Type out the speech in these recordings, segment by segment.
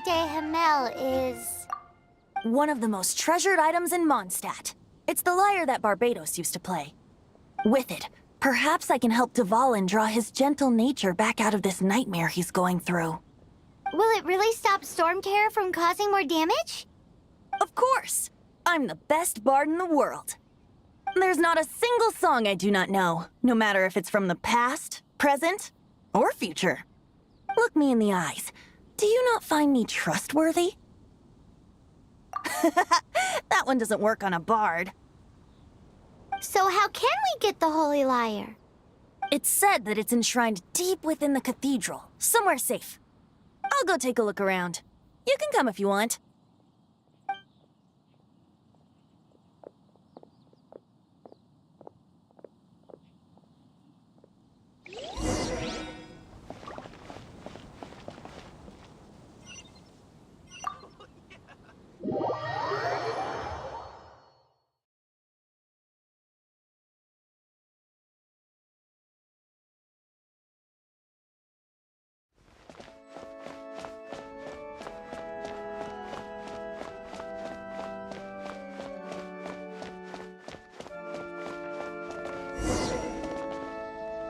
de Hamel is... one of the most treasured items in Mondstadt. It's the lyre that Barbados used to play. With it, perhaps I can help Dvalin draw his gentle nature back out of this nightmare he's going through. Will it really stop Storm Terror from causing more damage? Of course! I'm the best bard in the world. There's not a single song I do not know, no matter if it's from the past, present, or future. Look me in the eyes. Do you not find me trustworthy? That one doesn't work on a bard. So how can we get the Holy Lyre? It's said that it's enshrined deep within the cathedral, somewhere safe. I'll go take a look around. You can come if you want.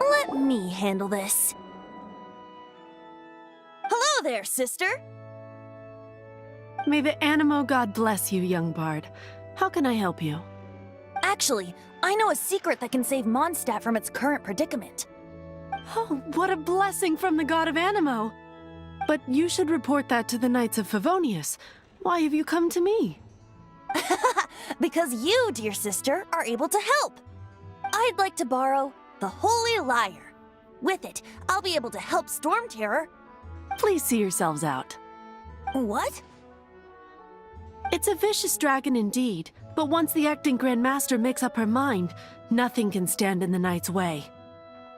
Let me handle this. Hello there, sister! May the Animo God bless you, young bard. How can I help you? Actually, I know a secret that can save Mondstadt from its current predicament. Oh, what a blessing from the god of Animo! But you should report that to the Knights of Favonius. Why have you come to me? Because you, dear sister, are able to help. I'd like to borrow the Holy Lyre. With it, I'll be able to help Storm Terror. Please see yourselves out. What? It's a vicious dragon indeed, but once the acting Grand Master makes up her mind, nothing can stand in the Knight's way.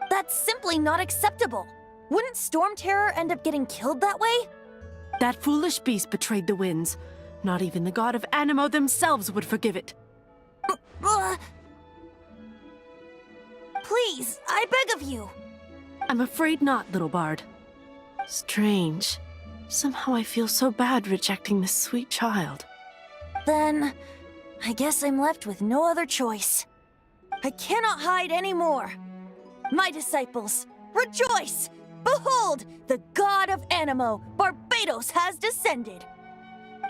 That's simply not acceptable. Wouldn't Storm Terror end up getting killed that way? That foolish beast betrayed the winds. Not even the god of Animo themselves would forgive it. Please, I beg of you. I'm afraid not, little bard. Strange. Somehow I feel so bad rejecting this sweet child. Then, I guess I'm left with no other choice. I cannot hide anymore. My disciples, rejoice! Behold, the god of Animo, Barbados, has descended.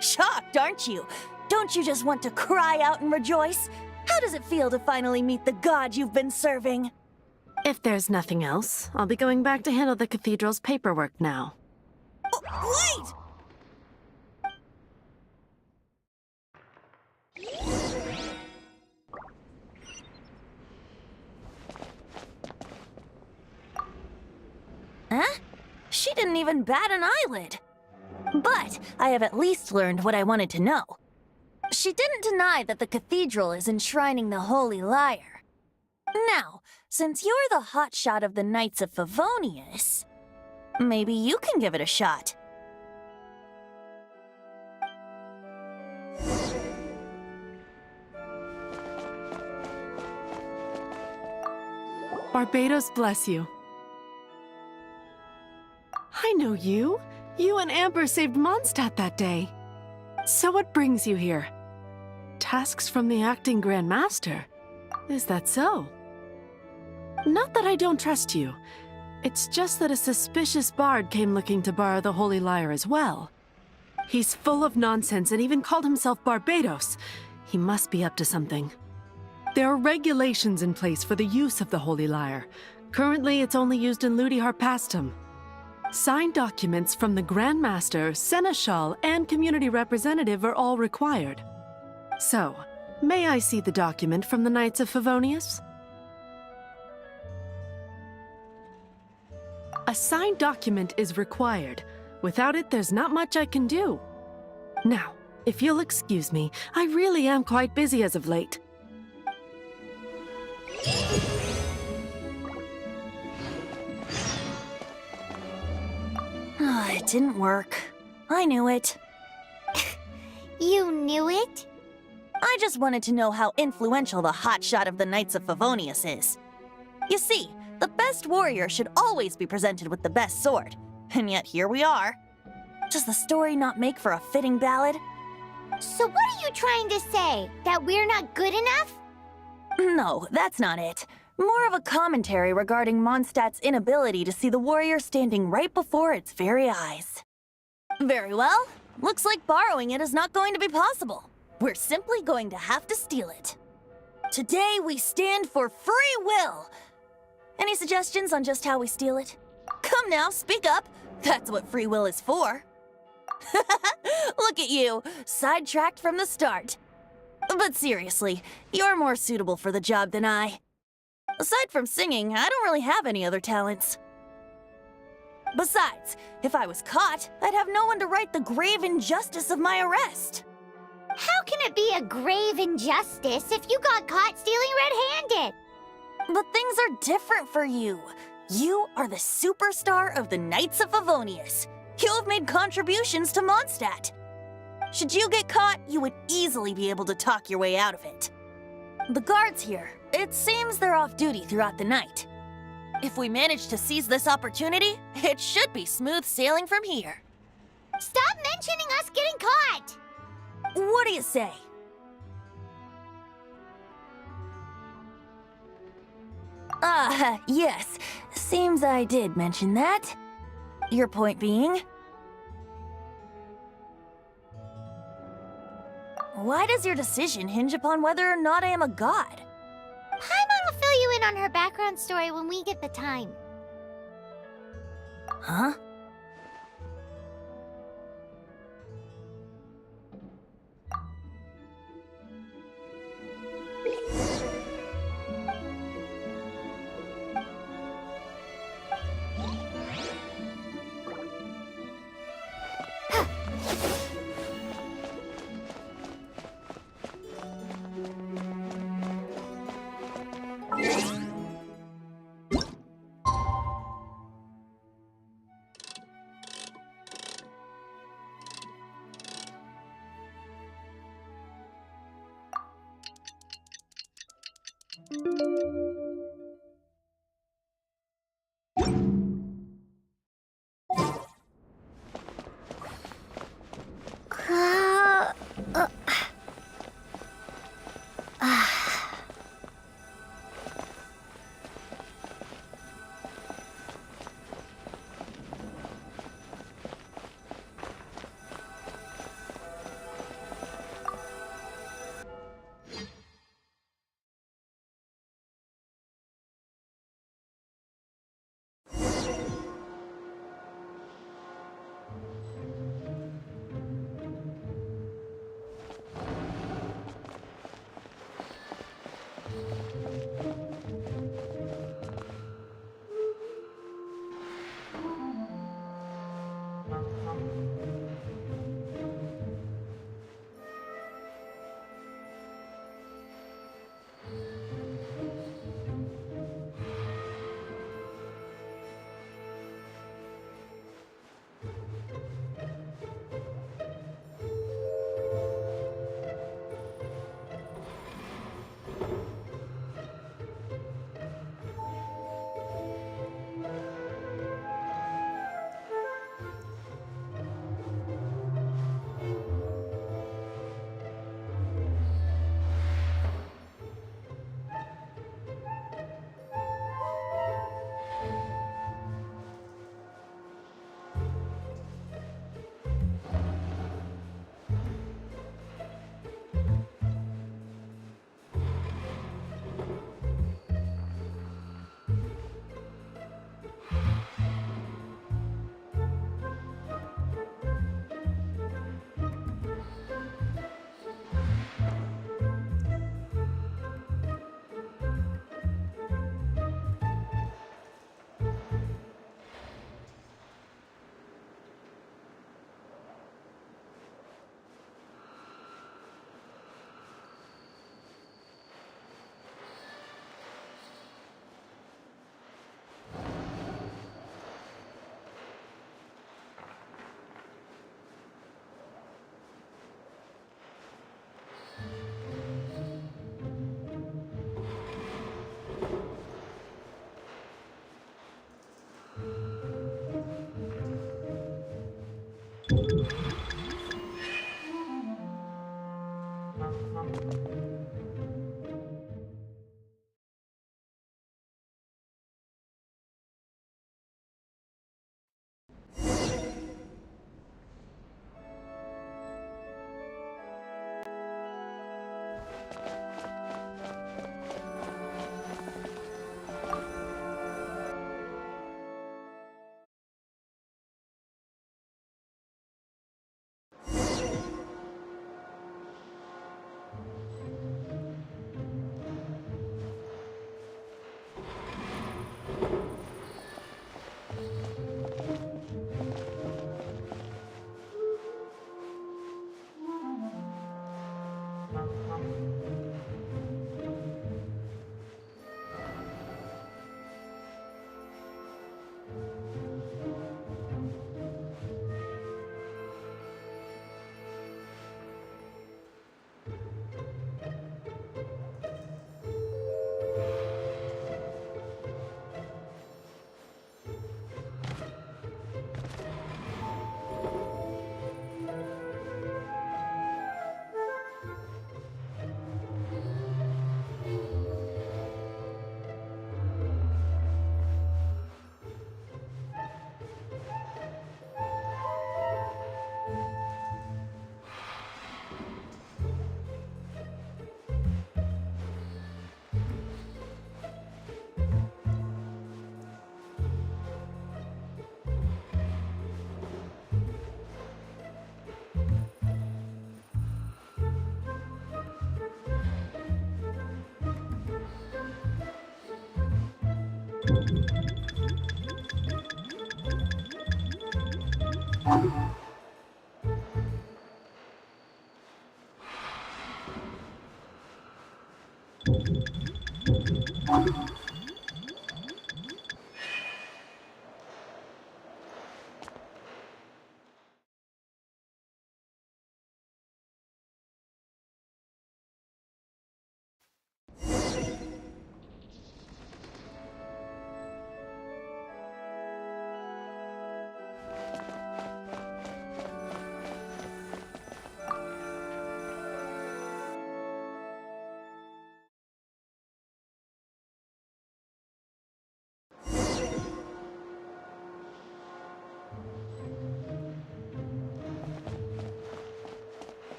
Shocked, aren't you? Don't you just want to cry out and rejoice? How does it feel to finally meet the god you've been serving? If there's nothing else, I'll be going back to handle the cathedral's paperwork now. Oh, wait! Huh? She didn't even bat an eyelid. But I have at least learned what I wanted to know. She didn't deny that the cathedral is enshrining the Holy Lyre. Now, since you're the hotshot of the Knights of Favonius, maybe you can give it a shot. Barbados bless you. I know you. You and Amber saved Mondstadt that day. So what brings you here? Tasks from the acting Grand Master? Is that so? Not that I don't trust you. It's just that a suspicious bard came looking to borrow the Holy Lyre as well. He's full of nonsense and even called himself Barbados. He must be up to something. There are regulations in place for the use of the Holy Lyre. Currently, it's only used in Ludi Harpastum. Signed documents from the Grand Master, Seneschal, and Community Representative are all required. So, may I see the document from the Knights of Favonius? A signed document is required. Without it, there's not much I can do. Now, if you'll excuse me, I really am quite busy as of late. It didn't work. I knew it. You knew it? I just wanted to know how influential the hotshot of the Knights of Favonius is. You see, the best warrior should always be presented with the best sword. And yet here we are. Does the story not make for a fitting ballad? So what are you trying to say? That we're not good enough? No, that's not it. More of a commentary regarding Mondstadt's inability to see the warrior standing right before its very eyes. Very well. Looks like borrowing it is not going to be possible. We're simply going to have to steal it. Today we stand for free will. Any suggestions on just how we steal it? Come now, speak up. That's what free will is for. Look at you, sidetracked from the start. But seriously, you're more suitable for the job than I. Aside from singing, I don't really have any other talents. Besides, if I was caught, I'd have no one to right the grave injustice of my arrest. How can it be a grave injustice if you got caught stealing red-handed? But things are different for you. You are the superstar of the Knights of Favonius. You have made contributions to Mondstadt. Should you get caught, you would easily be able to talk your way out of it. The guards here, it seems they're off duty throughout the night. If we manage to seize this opportunity, it should be smooth sailing from here. Stop mentioning us getting caught! What do you say? Yes. Seems I did mention that. Your point being? Why does your decision hinge upon whether or not I am a god? Paimon will fill you in on her background story when we get the time. Huh?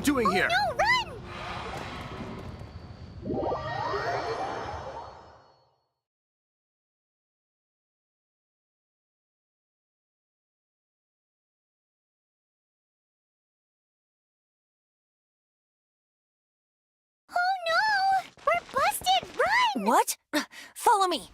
doing here? No, run! Oh no! We're busted! Run! What? Follow me.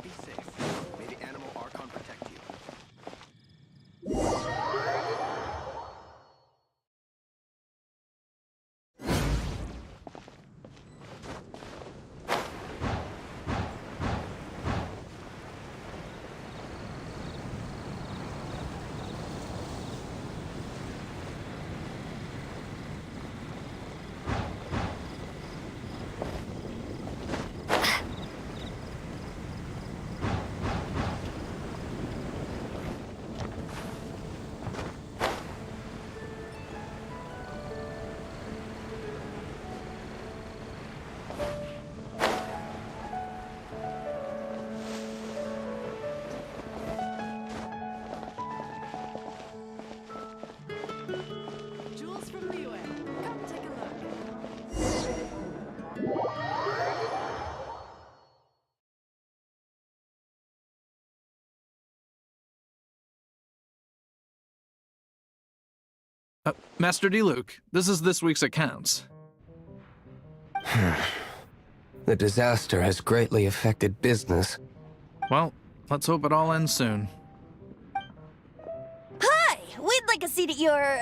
Be safe. May the animal Archon protect you. Jules from the UN. Come take a look. Master Diluc, this is this week's accounts. The disaster has greatly affected business. Well, let's hope it all ends soon. Hi! We'd like a seat at your,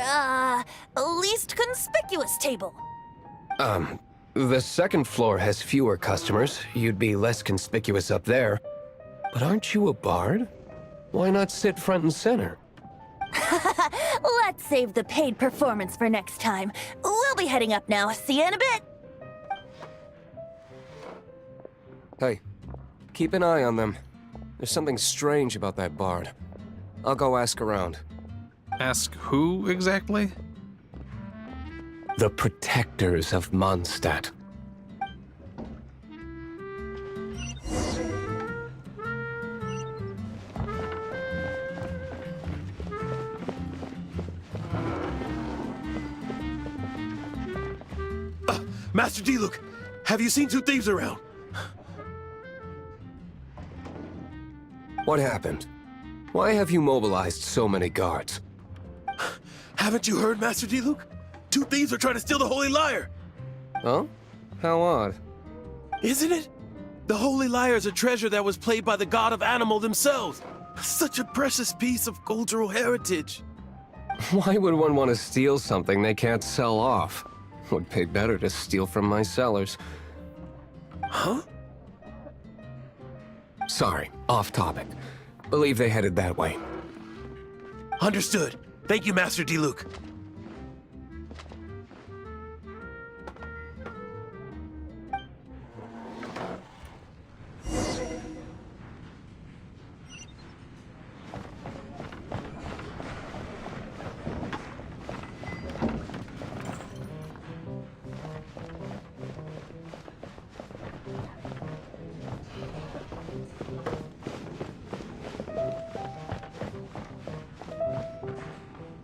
least conspicuous table. The second floor has fewer customers. You'd be less conspicuous up there. But aren't you a bard? Why not sit front and center? Let's save the paid performance for next time. We'll be heading up now. See you in a bit. Hey, keep an eye on them. There's something strange about that bard. I'll go ask around. Ask who exactly? The protectors of Mondstadt. Master Diluc, have you seen two thieves around? What happened? Why have you mobilized so many guards? Haven't you heard, Master Diluc? Two thieves are trying to steal the Holy Lyre! Huh? How odd. Isn't it? The Holy Lyre is a treasure that was played by the god of animal themselves. Such a precious piece of cultural heritage. Why would one want to steal something they can't sell off? Would pay better to steal from my sellers. Huh? Sorry, off topic. Believe they headed that way. Understood. Thank you, Master Diluc.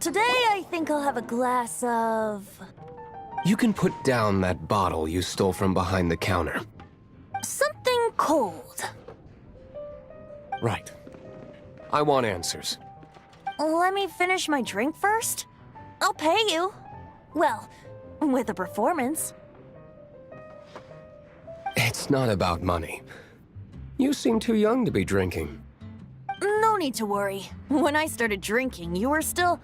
Today, I think I'll have a glass of... You can put down that bottle you stole from behind the counter. something cold. Right. I want answers. Let me finish my drink first. I'll pay you. Well, with a performance. It's not about money. You seem too young to be drinking. No need to worry. When I started drinking, you were still...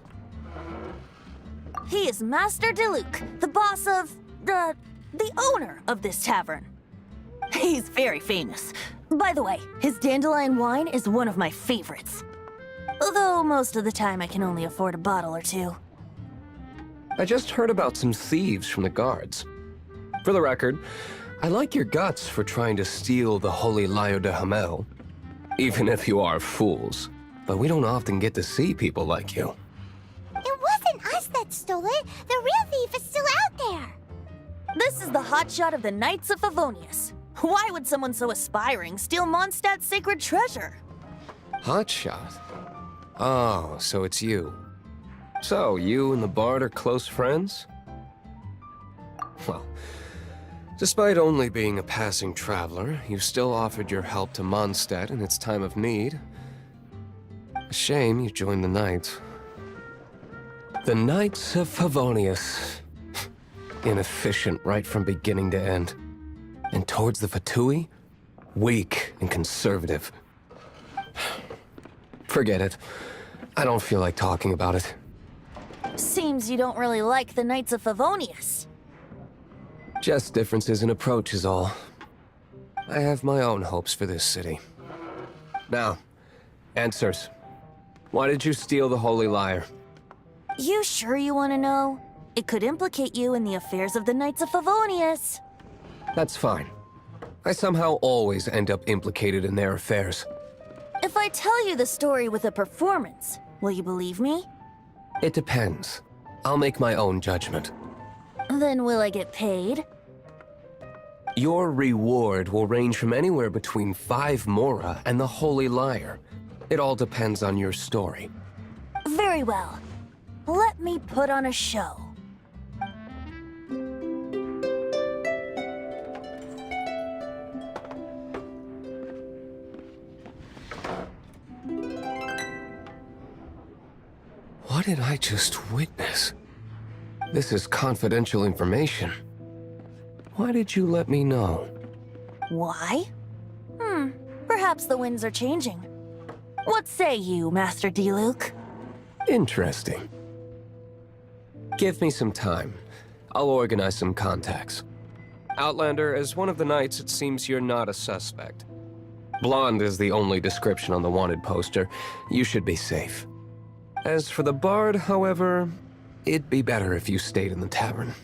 He is Master Diluc, the boss of... the owner of this tavern. He's very famous. By the way, his dandelion wine is one of my favorites. Although most of the time I can only afford a bottle or two. I just heard about some thieves from the guards. For the record, I like your guts for trying to steal the Holy Lyre de Hamel. Even if you are fools. But we don't often get to see people like you. It wasn't us that stole it. The real thief is still out there. This is the hotshot of the Knights of Favonius. Why would someone so aspiring steal Mondstadt's sacred treasure? Hotshot? Oh, so it's you. So, you and the Bard are close friends? Well, despite only being a passing traveler, you still offered your help to Mondstadt in its time of need. A shame you joined the Knights. The Knights of Favonius. Inefficient right from beginning to end. And towards the Fatui, weak and conservative. Forget it. I don't feel like talking about it. Seems you don't really like the Knights of Favonius. Just differences in approach is all. I have my own hopes for this city. Now, answers. Why did you steal the Holy Lyre? You sure you want to know? It could implicate you in the affairs of the Knights of Favonius. That's fine. I somehow always end up implicated in their affairs. If I tell you the story with a performance, will you believe me? It depends. I'll make my own judgment. Then will I get paid? Your reward will range from anywhere between 5 Mora and the Holy Lyre. It all depends on your story. Very well. Let me put on a show. What did I just witness? This is confidential information. Why did you let me know? Why? Perhaps the winds are changing. What say you, Master Diluc? Interesting. Give me some time. I'll organize some contacts. Outlander, as one of the knights, it seems you're not a suspect. Blonde is the only description on the wanted poster. You should be safe. As for the Bard, however, it'd be better if you stayed in the tavern.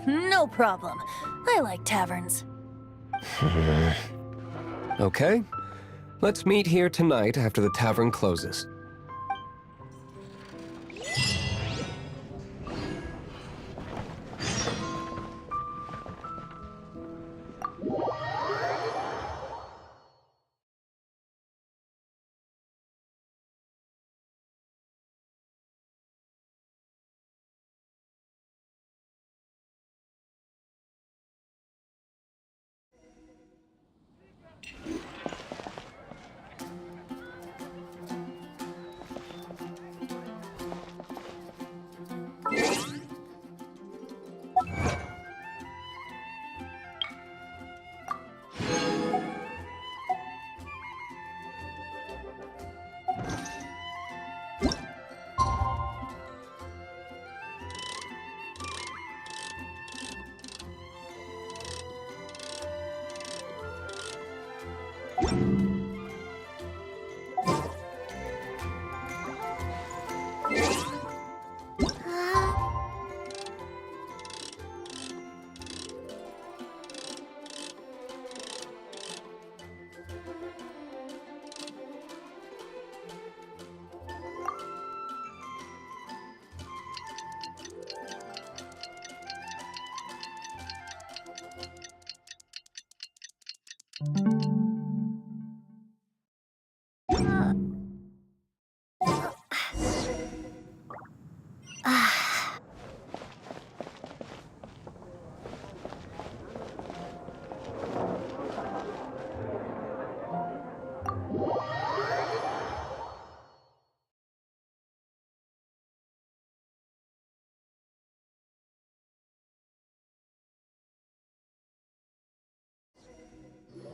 No problem. I like taverns. Okay. Let's meet here tonight after the tavern closes.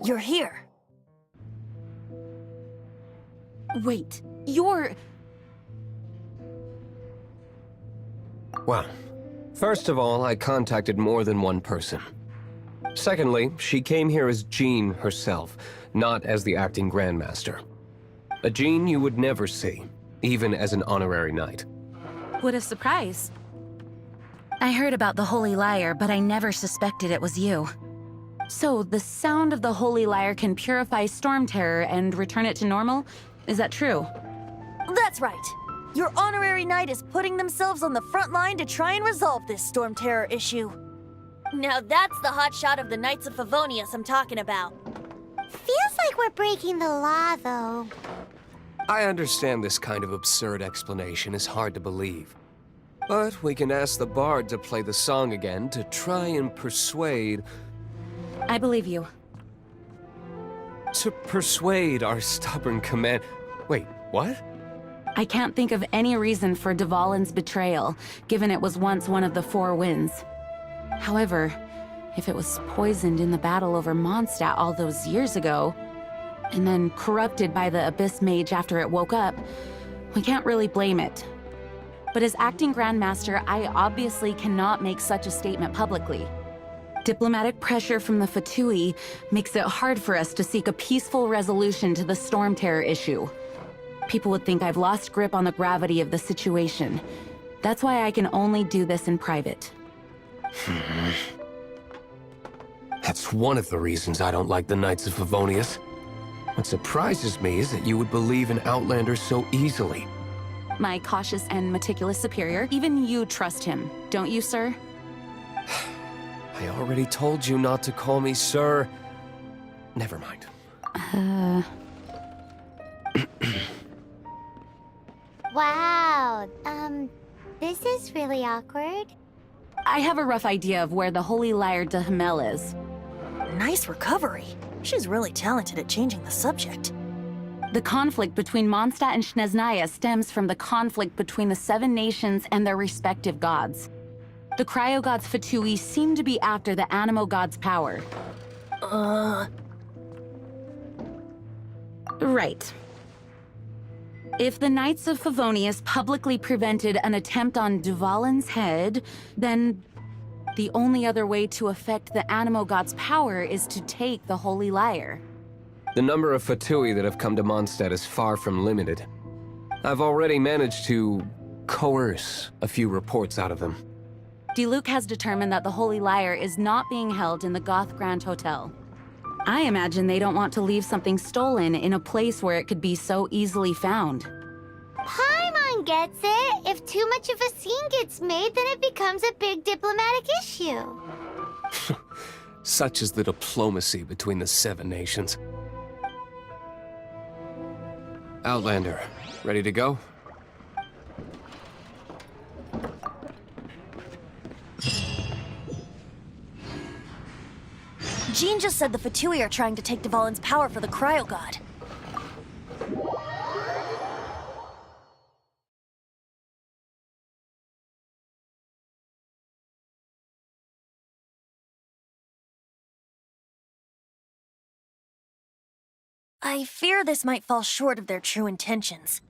You're here. Wait, you're... Well, first of all, I contacted more than one person. Secondly, she came here as Jean herself, not as the acting Grandmaster. A Jean you would never see, even as an honorary knight. What a surprise. I heard about the Holy Lyre, but I never suspected it was you. So, the sound of the Holy Lyre can purify Storm Terror and return it to normal? Is that true? That's right. Your honorary knight is putting themselves on the front line to try and resolve this Storm Terror issue. Now that's the hotshot of the Knights of Favonius I'm talking about. Feels like we're breaking the law, though. I understand this kind of absurd explanation is hard to believe. But we can ask the bard to play the song again to try and persuade... I believe you. To persuade our stubborn command... Wait, what? I can't think of any reason for Dvalin's betrayal, given it was once one of the Four Winds. However, if it was poisoned in the battle over Mondstadt all those years ago, and then corrupted by the Abyss Mage after it woke up, we can't really blame it. But as acting Grandmaster, I obviously cannot make such a statement publicly. Diplomatic pressure from the Fatui makes it hard for us to seek a peaceful resolution to the Storm Terror issue. People would think I've lost grip on the gravity of the situation. That's why I can only do this in private. That's one of the reasons I don't like the Knights of Favonius. What surprises me is that you would believe in Outlanders so easily. My cautious and meticulous superior, even you trust him, don't you, sir? I already told you not to call me sir. Never mind. Wow, this is really awkward. I have a rough idea of where the Holy Lyre de Hamel is. Nice recovery. She's really talented at changing the subject. The conflict between Mondstadt and Snezhnaya stems from the conflict between the Seven Nations and their respective gods. The cryo-gods Fatui seem to be after the Animo god's power. Right. If the Knights of Favonius publicly prevented an attempt on Dvalin's head, then the only other way to affect the Animo god's power is to take the Holy Lyre. The number of Fatui that have come to Mondstadt is far from limited. I've already managed to coerce a few reports out of them. Diluc has determined that the Holy Lyre is not being held in the Goth Grand Hotel. I imagine they don't want to leave something stolen in a place where it could be so easily found. Paimon gets it. If too much of a scene gets made, then it becomes a big diplomatic issue. Such is the diplomacy between the Seven Nations. Outlander, ready to go? Jean just said the Fatui are trying to take Dvalin's power for the Cryo God. I fear this might fall short of their true intentions.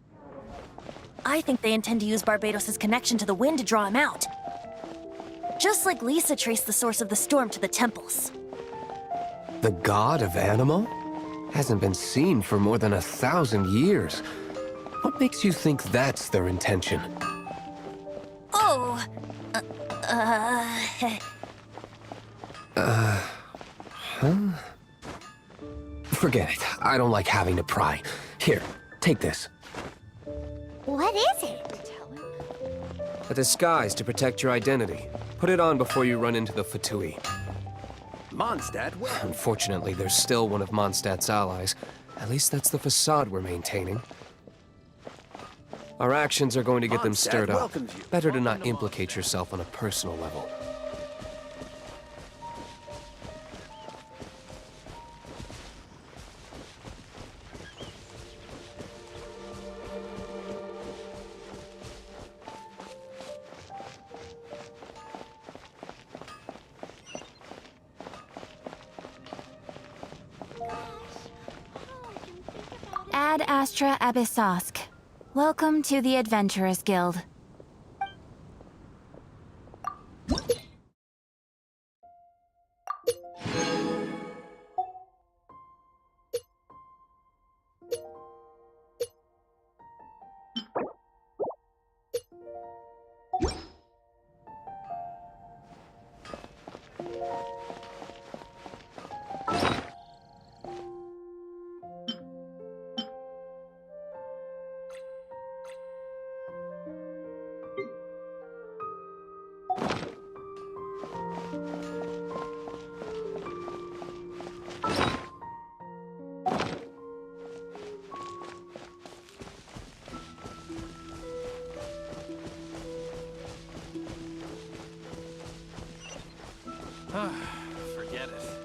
I think they intend to use Barbados' connection to the wind to draw him out. Just like Lisa traced the source of the storm to the temples. The god of Animo? Hasn't been seen for more than 1,000 years. What makes you think that's their intention? Oh, Forget it. I don't like having to pry. Here, take this. What is it? A disguise to protect your identity. Put it on before you run into the Fatui. Mondstadt, well, Unfortunately, there's still one of Mondstadt's allies. At least that's the facade we're maintaining. Our actions are going to get them stirred up. welcomes you. Better to not implicate yourself on a personal level. Ad Astra Abyssosk. Welcome to the Adventurers Guild. Forget it.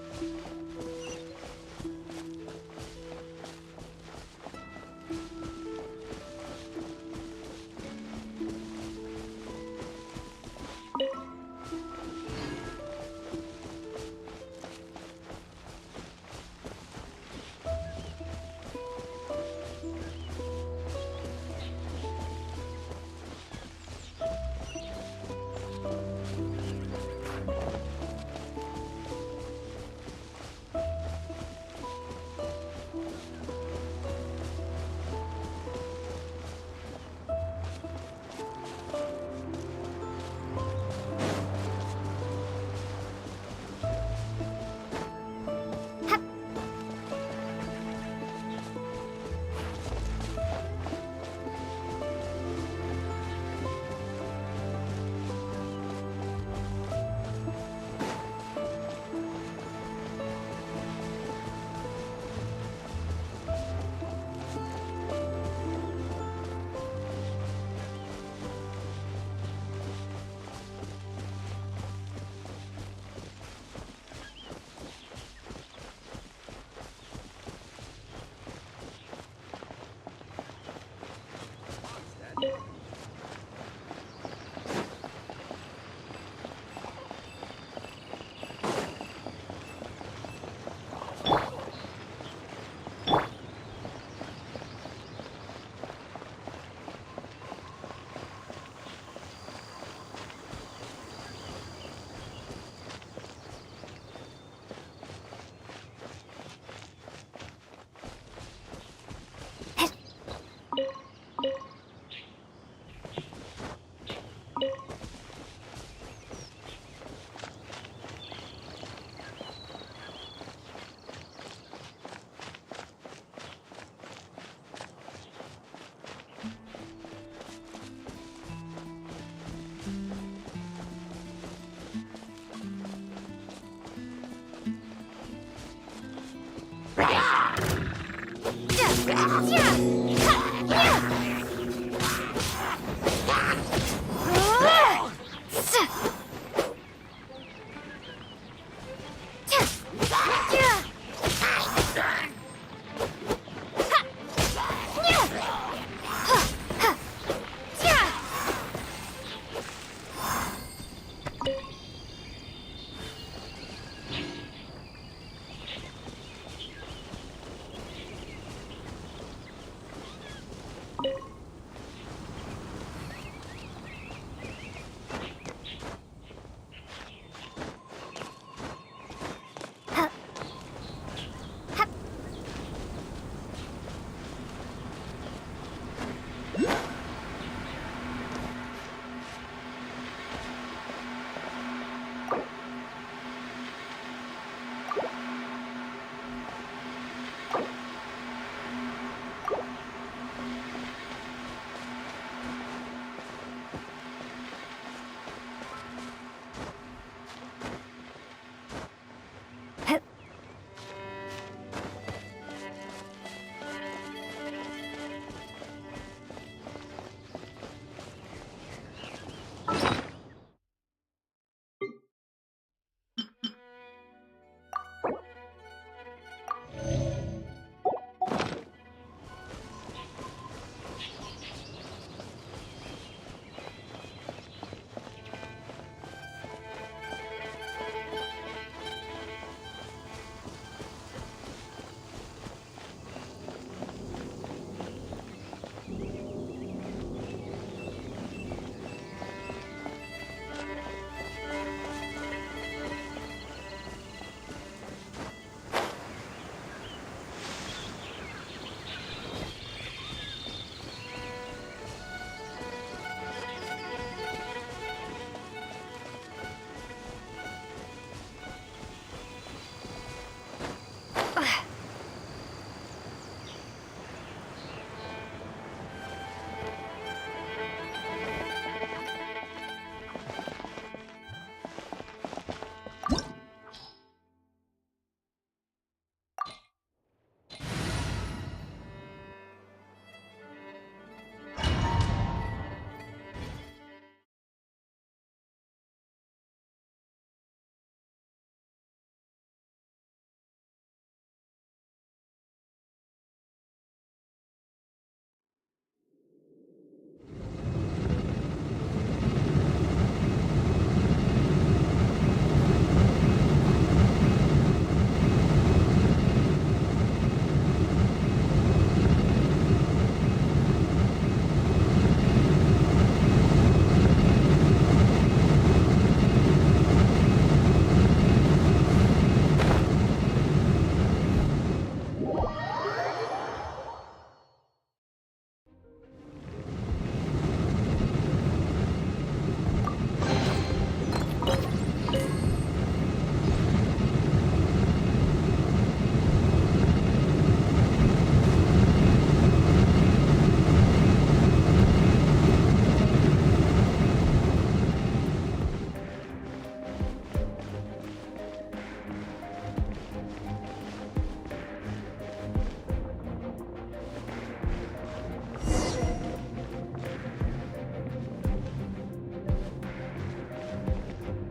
You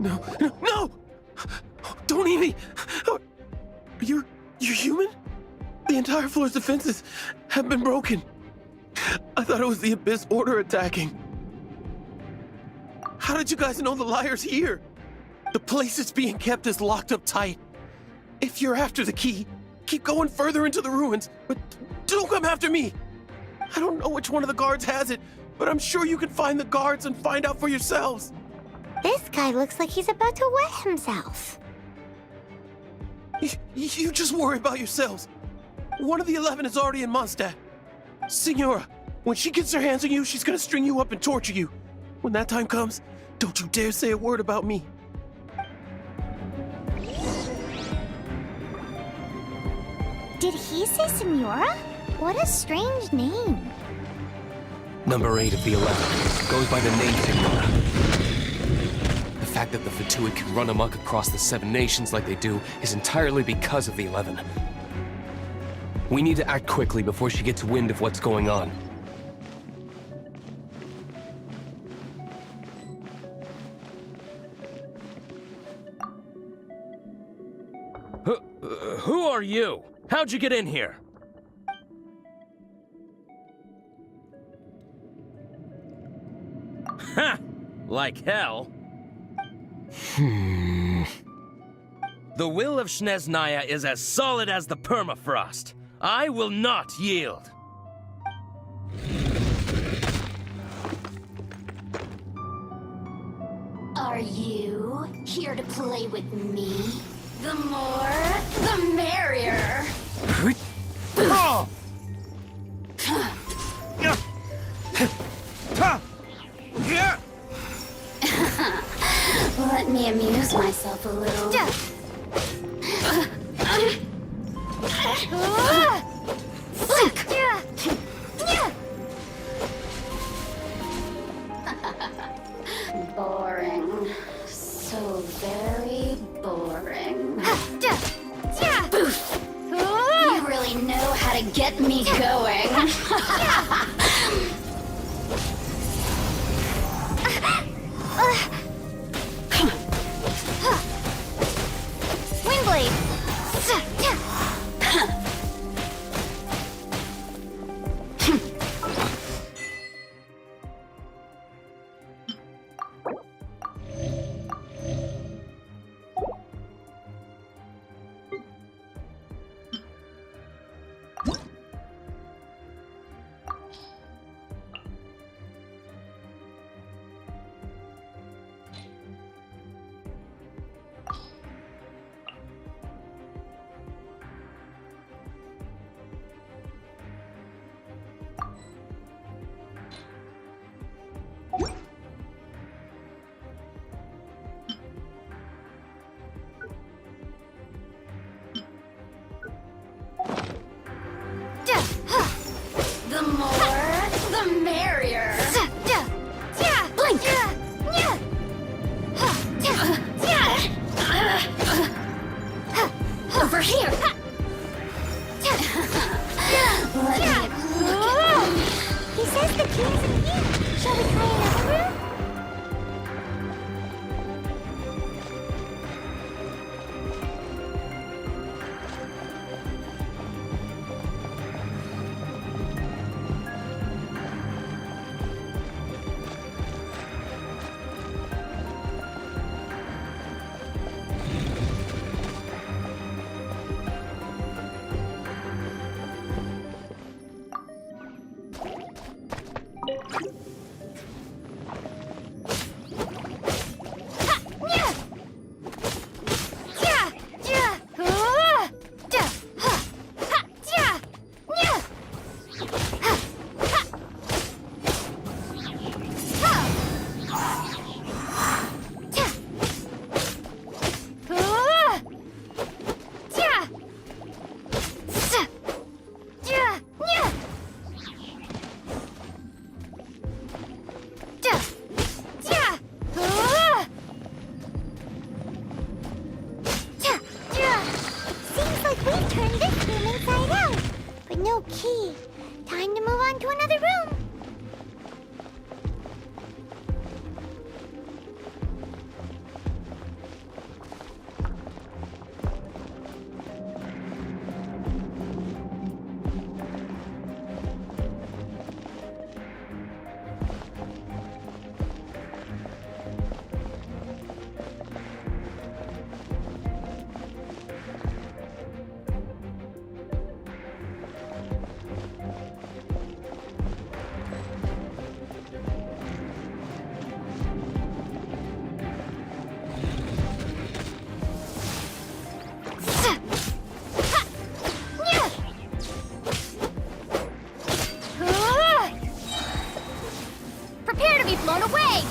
No, no, no! Don't eat me! You're human? The entire floor's defenses have been broken. I thought it was the Abyss Order attacking. How did you guys know the liar's here? The place it's being kept is locked up tight. If you're after the key, keep going further into the ruins, but don't come after me. I don't know which one of the guards has it, but I'm sure you can find the guards and find out for yourselves. This guy looks like he's about to wet himself. You just worry about yourselves. One of the 11 is already in Mondstadt. Signora, when she gets her hands on you, she's gonna string you up and torture you. When that time comes, don't you dare say a word about me. Did he say Senora? What a strange name. Number 8 of the 11 goes by the name Signora. The fact that the Fatui can run amok across the 7 nations like they do is entirely because of the 11. We need to act quickly before she gets wind of what's going on. Who are you? How'd you get in here? Ha! Like hell. The will of Snezhnaya is as solid as the permafrost. I will not yield. Are you here to play with me? The more, the merrier. Let me amuse myself a little. Boring. So very boring. You really know how to get me going. The more, the merrier. Blink. Over here. Let me look at them. He says the key's in here. Shall we try another room? Key. Time to move on to another room. blown away!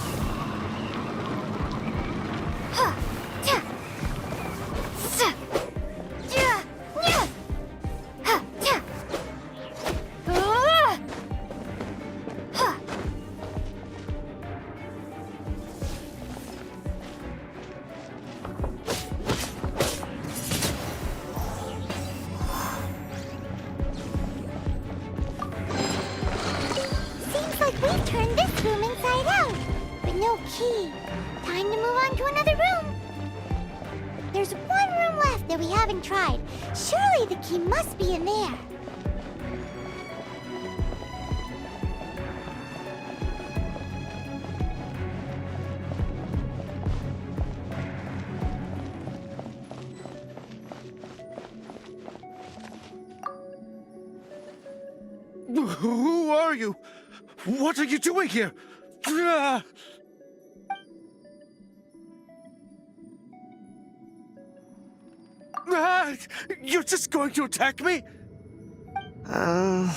Huh. Yeah. Suh. Yeah. Yeah. Huh. Yeah. Huh. Seems like we've turned this room inside out, but no key. Time to move on to another room. There's one room left that we haven't tried. Surely the key must be in there. Who are you? What are you doing here? Ah! Ah! You're just going to attack me? I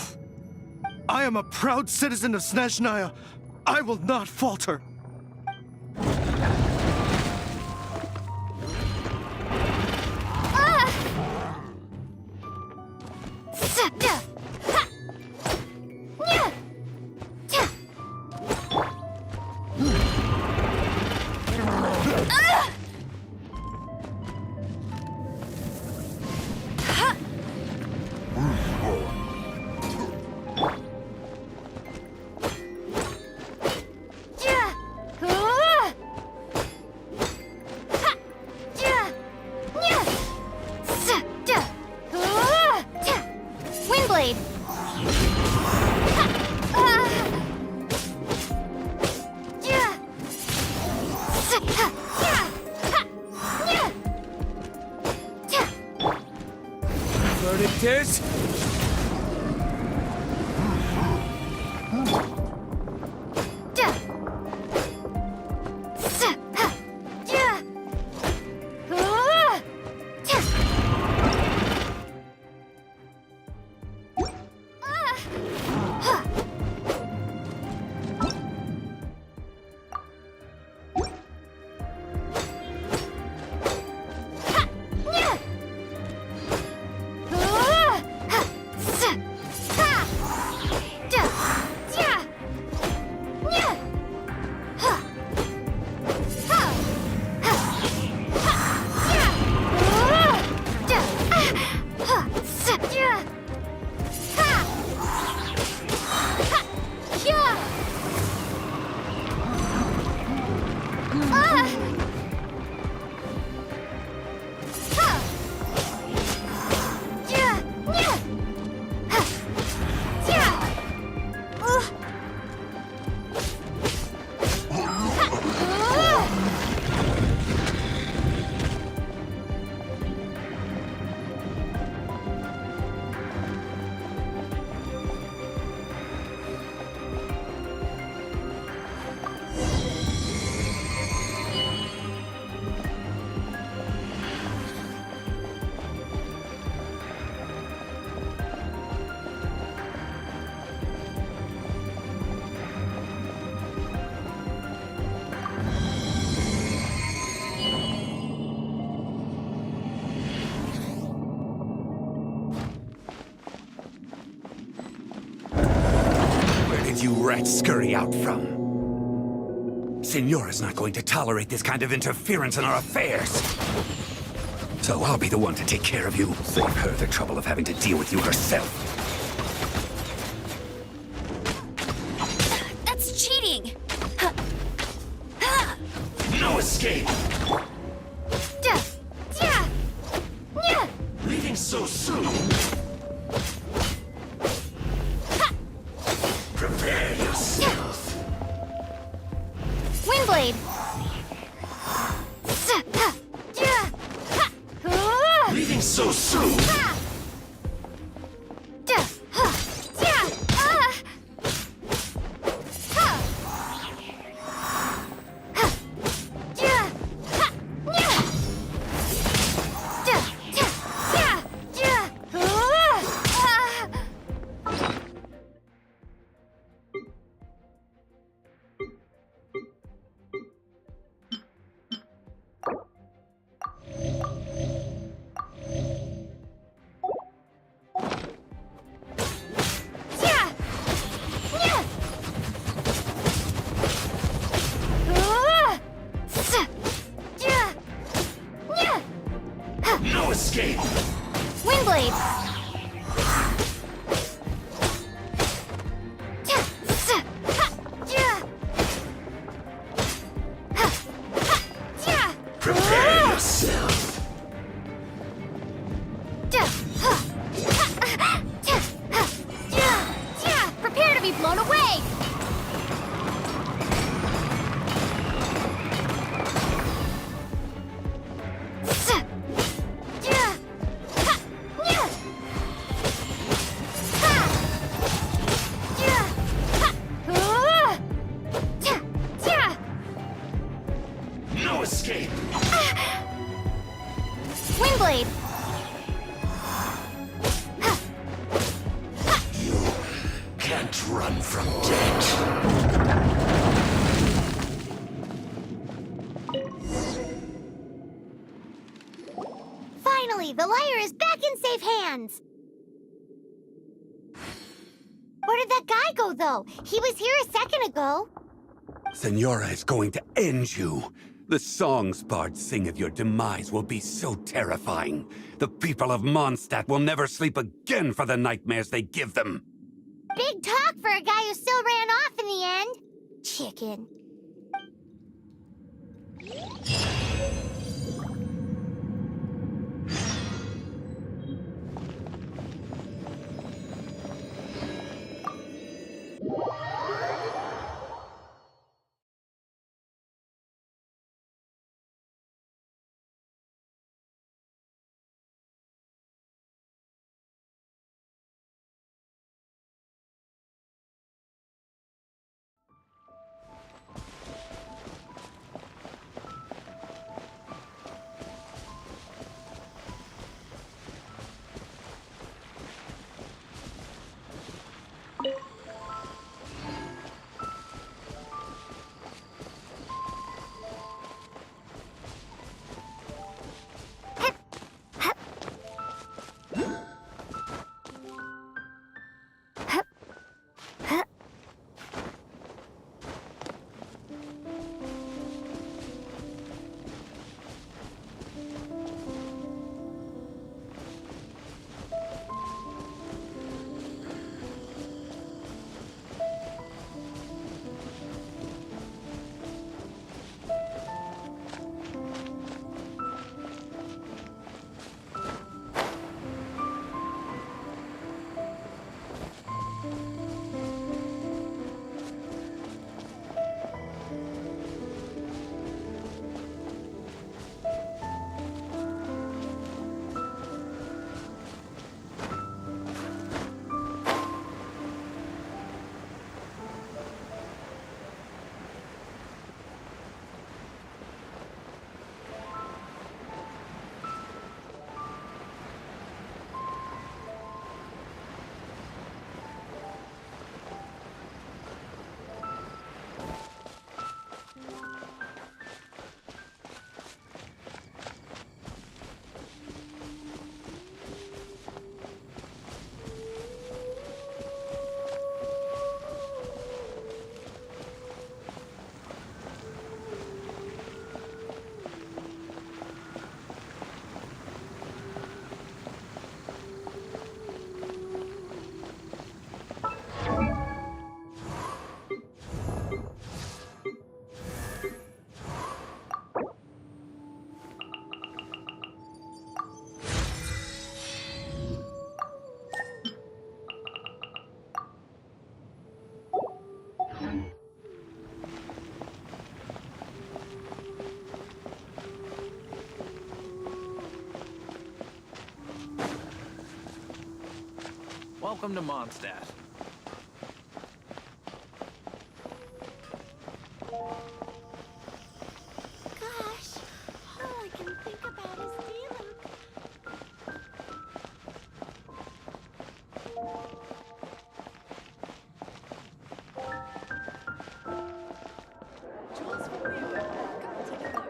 am a proud citizen of Snezhnaya. I will not falter. Windblade! Verdict You rats scurry out from. Signora's not going to tolerate this kind of interference in our affairs. So I'll be the one to take care of you. Save her the trouble of having to deal with you herself. That's cheating! No escape! Leaving so soon? Prepare yourself. Windblade! Leaving so soon? be blown away! No escape! Windblade! Can't run from death. Finally, the lyre is back in safe hands! Where did that guy go, though? He was here a second ago. Senora is going to end you. The songs bards sing of your demise will be so terrifying. The people of Mondstadt will never sleep again for the nightmares they give them. Big talk for a guy who still ran off in the end. Chicken. Welcome to Mondstadt. Gosh, all I can think about is Diluc. Jules from Leo. Come take a look.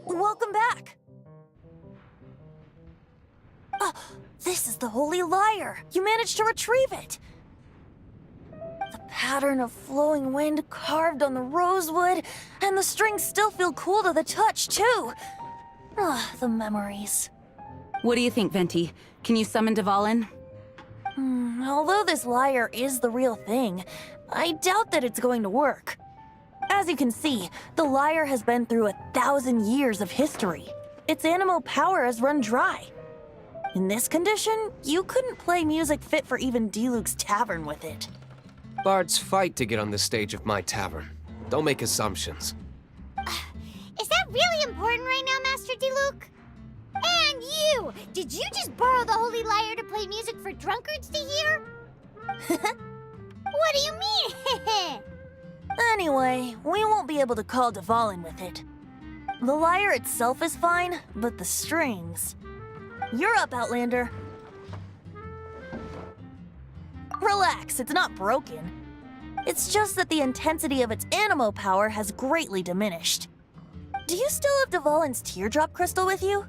Welcome back! This is the Holy Lyre! You managed to retrieve it! The pattern of flowing wind carved on the rosewood, and the strings still feel cool to the touch, too! The memories. What do you think, Venti? Can you summon Dvalin? Although this lyre is the real thing, I doubt that it's going to work. As you can see, the lyre has been through 1,000 years of history. Its animo power has run dry. In this condition, you couldn't play music fit for even Diluc's tavern with it. Bards fight to get on the stage of my tavern. Don't make assumptions. Is that really important right now, Master Diluc? And you! Did you just borrow the Holy Lyre to play music for drunkards to hear? What do you mean? Anyway, we won't be able to call Dvalin with it. The lyre itself is fine, but the strings... You're up, Outlander. Relax, it's not broken. It's just that the intensity of its animo power has greatly diminished. Do you still have Dvalin's teardrop crystal with you?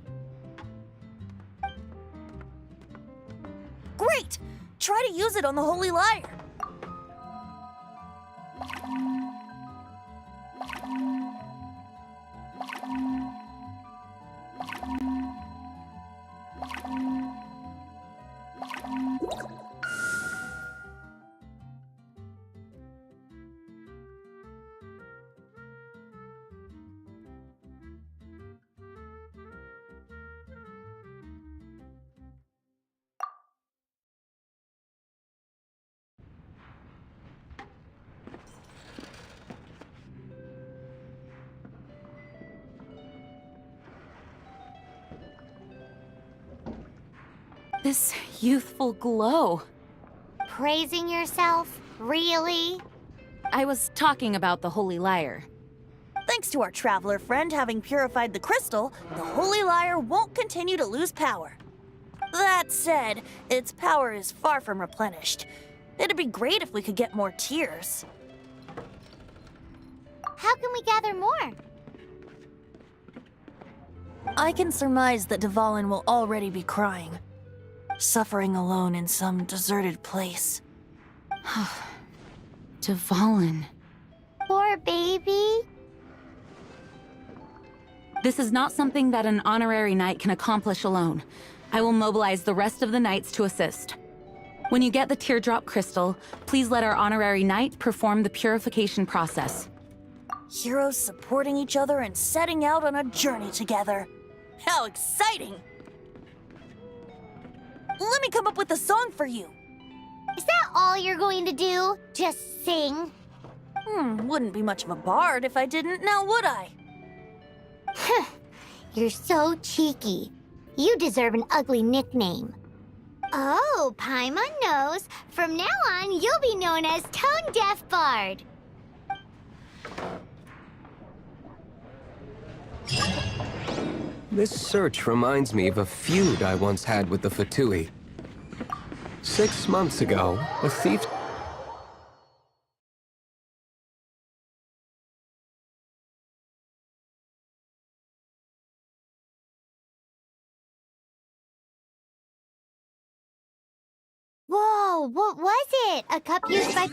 Great! Try to use it on the Holy Lyre. This youthful glow. Praising yourself? Really? I was talking about the Holy Lyre. Thanks to our traveler friend having purified the crystal, the Holy Lyre won't continue to lose power. That said, its power is far from replenished. It'd be great if we could get more tears. How can we gather more? I can surmise that Dvalin will already be crying, suffering alone in some deserted place. Dvalin. Poor baby. This is not something that an honorary knight can accomplish alone. I will mobilize the rest of the knights to assist. When you get the teardrop crystal, please let our honorary knight perform the purification process. Heroes supporting each other and setting out on a journey together. How exciting! Let me come up with a song for you. Is that all you're going to do? Just sing? Wouldn't be much of a bard if I didn't, now would I? You're so cheeky. You deserve an ugly nickname. Oh, Paimon knows. From now on, you'll be known as Tone Deaf Bard. This search reminds me of a feud I once had with the Fatui. 6 months ago, a thief... Whoa, what was it? A cup used by...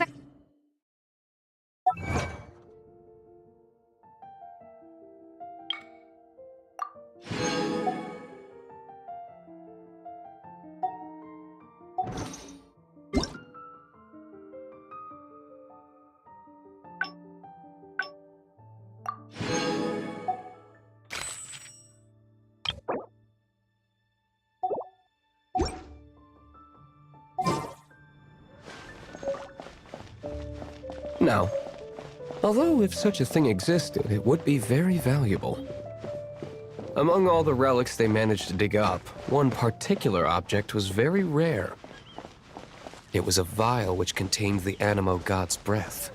Now, although if such a thing existed, it would be very valuable. Among all the relics they managed to dig up, one particular object was very rare. It was a vial which contained the Animo God's breath.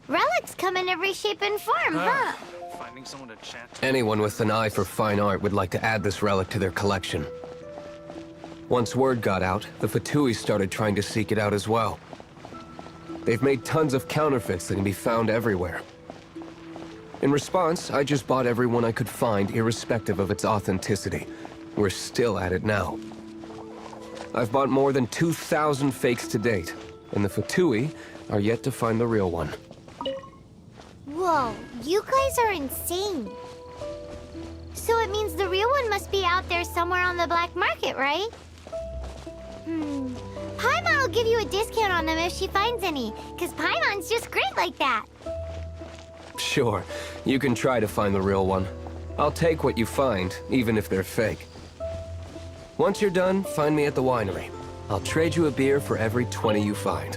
Relics come in every shape and form, huh? Finding someone to chat to. Anyone with an eye for fine art would like to add this relic to their collection. Once word got out, the Fatui started trying to seek it out as well. They've made tons of counterfeits that can be found everywhere. In response, I just bought every one I could find, irrespective of its authenticity. We're still at it now. I've bought more than 2,000 fakes to date, and the Fatui are yet to find the real one. Whoa, you guys are insane. So it means the real one must be out there somewhere on the black market, right? Paimon will give you a discount on them if she finds any, because Paimon's just great like that. Sure, you can try to find the real one. I'll take what you find, even if they're fake. Once you're done, find me at the winery. I'll trade you a beer for every 20 you find.